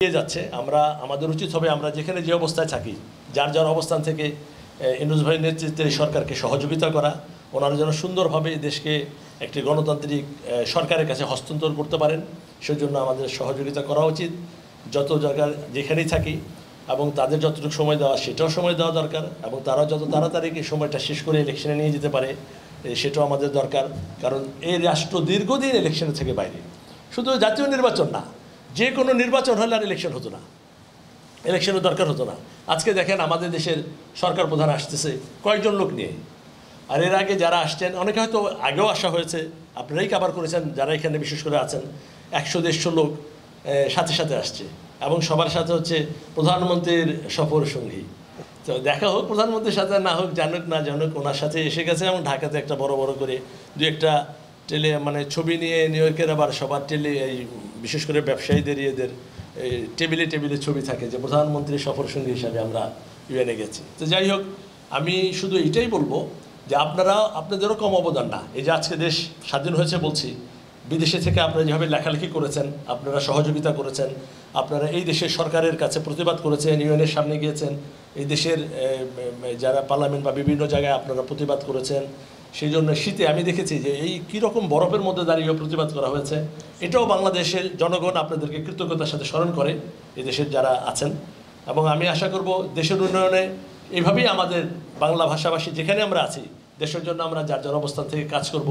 এগিয়ে যাচ্ছে। আমাদের উচিত হবে আমরা যেখানে যে অবস্থায় থাকি যার যার অবস্থান থেকে ইউনূস ভাইয়ের নেতৃত্বে সরকারকে সহযোগিতা করা, ওনারা যেন সুন্দরভাবে দেশকে একটি গণতান্ত্রিক সরকারের কাছে হস্তান্তর করতে পারেন সেজন্য আমাদের সহযোগিতা করা উচিত যত জায়গায় যেখানেই থাকি, এবং তাদের যতটুকু সময় দেওয়া সেটাও সময় দেওয়া দরকার, এবং তারা যত তাড়াতাড়ি এই সময়টা শেষ করে ইলেকশনে নিয়ে যেতে পারে সেটাও আমাদের দরকার। কারণ এই রাষ্ট্র দীর্ঘদিন ইলেকশনে থেকে বাইরে, শুধু জাতীয় নির্বাচন না, যে কোনো নির্বাচন হলে আর ইলেকশন হতো না, ইলেকশনের দরকার হতো না। আজকে দেখেন আমাদের দেশের সরকার প্রধান আসতেছে কয়েকজন লোক নিয়ে, আর এর আগে যারা আসছেন অনেকে হয়তো আগেও আসা হয়েছে, আপনারাই কাভার করেছেন যারা এখানে বিশেষ করে আছেন, 100-150 লোক সাথে সাথে আসছে, এবং সবার সাথে হচ্ছে প্রধানমন্ত্রীর সফর সঙ্গী। তো দেখা হোক প্রধানমন্ত্রীর সাথে, না হোক জানুক না জানুক, ওনার সাথে এসে গেছে, এবং ঢাকাতে একটা বড় বড় করে দু একটা ছবি নিয়ে নিউ ইয়র্কের আবার সবার এই বিশেষ করে ব্যবসায়ীদের এদের টেবিলে টেবিলে ছবি থাকে যে প্রধানমন্ত্রীর সফর সঙ্গী হিসাবে আমরা ইউএনে গেছি। তো যাই হোক, আমি শুধু এটাই বলবো যে আপনাদেরও কম অবদান না। এই যে আজকে দেশ স্বাধীন হয়েছে বলছি, বিদেশে থেকে আপনারা যেভাবে লেখালেখি করেছেন, আপনারা সহযোগিতা করেছেন, আপনারা এই দেশের সরকারের কাছে প্রতিবাদ করেছেন, ইউএনের সামনে গিয়েছেন, এই দেশের যারা পার্লামেন্ট বা বিভিন্ন জায়গায় আপনারা প্রতিবাদ করেছেন। সেই জন্য শীতে আমি দেখেছি যে এই কীরকম বরফের মধ্যে দাঁড়িয়ে প্রতিবাদ করা হয়েছে। এটাও বাংলাদেশের জনগণ আপনাদেরকে কৃতজ্ঞতার সাথে স্মরণ করে, এই দেশের যারা আছেন। এবং আমি আশা করব দেশের উন্নয়নে এইভাবেই আমাদের বাংলা ভাষাভাষী যেখানে আমরা আছি দেশের জন্য আমরা যার যার অবস্থান থেকে কাজ করব।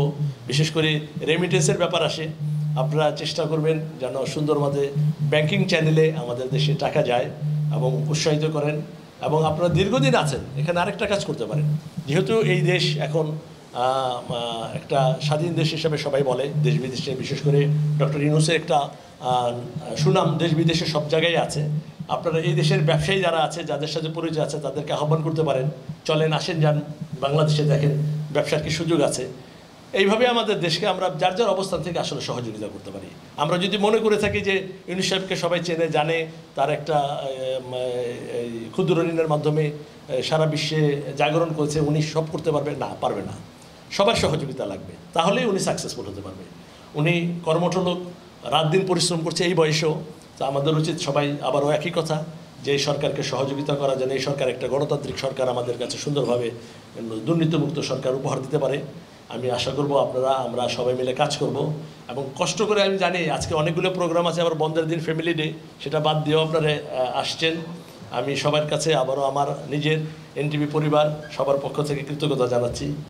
বিশেষ করে রেমিটেন্সের ব্যাপার আসে, আপনারা চেষ্টা করবেন যেন সুন্দরভাবে ব্যাংকিং চ্যানেলে আমাদের দেশে টাকা যায় এবং উৎসাহিত করেন। এবং আপনারা দীর্ঘদিন আছেন এখানে আরেকটা কাজ করতে পারেন, যেহেতু এই দেশ এখন একটা স্বাধীন দেশ হিসেবে সবাই বলে, দেশ বিদেশে বিশেষ করে ডক্টর ইউনূসের একটা সুনাম দেশ বিদেশে সব জায়গায় আছে। আপনারা এই দেশের ব্যবসায়ী যারা আছে, যাদের সাথে পরিচয় আছে, তাদেরকে আহ্বান করতে পারেন, চলেন আসেন যান বাংলাদেশে, দেখেন ব্যবসার কি সুযোগ আছে। এইভাবে আমাদের দেশকে আমরা যার যার অবস্থান থেকে আসলে সহযোগিতা করতে পারি। আমরা যদি মনে করে থাকি যে ইউনূস সাহেবকে সবাই চেনে জানে, তার একটা ক্ষুদ্র ঋণের মাধ্যমে সারা বিশ্বে জাগরণ করেছে, উনি সব করতে পারবে না, পারবে না। সবার সহযোগিতা লাগবে, তাহলেই উনি সাকসেসফুল হতে পারবে। উনি কর্মঠ লোক, রাত দিন পরিশ্রম করছে এই বয়সেও। তো আমাদের উচিত সবাই আবারও একই কথা, যে এই সরকারকে সহযোগিতা করা, যেন এই সরকার একটা গণতান্ত্রিক সরকার আমাদের কাছে সুন্দরভাবে দুর্নীতিমুক্ত সরকার উপহার দিতে পারে। আমি আশা করব আমরা সবাই মিলে কাজ করব এবং কষ্ট করে। আমি জানি আজকে অনেকগুলো প্রোগ্রাম আছে, আবার বন্ধের দিন ফ্যামিলি ডে, সেটা বাদ দিয়েও আপনারা আসছেন। আমি সবার কাছে আবারও আমার নিজের এনটিভি পরিবার সবার পক্ষ থেকে কৃতজ্ঞতা জানাচ্ছি।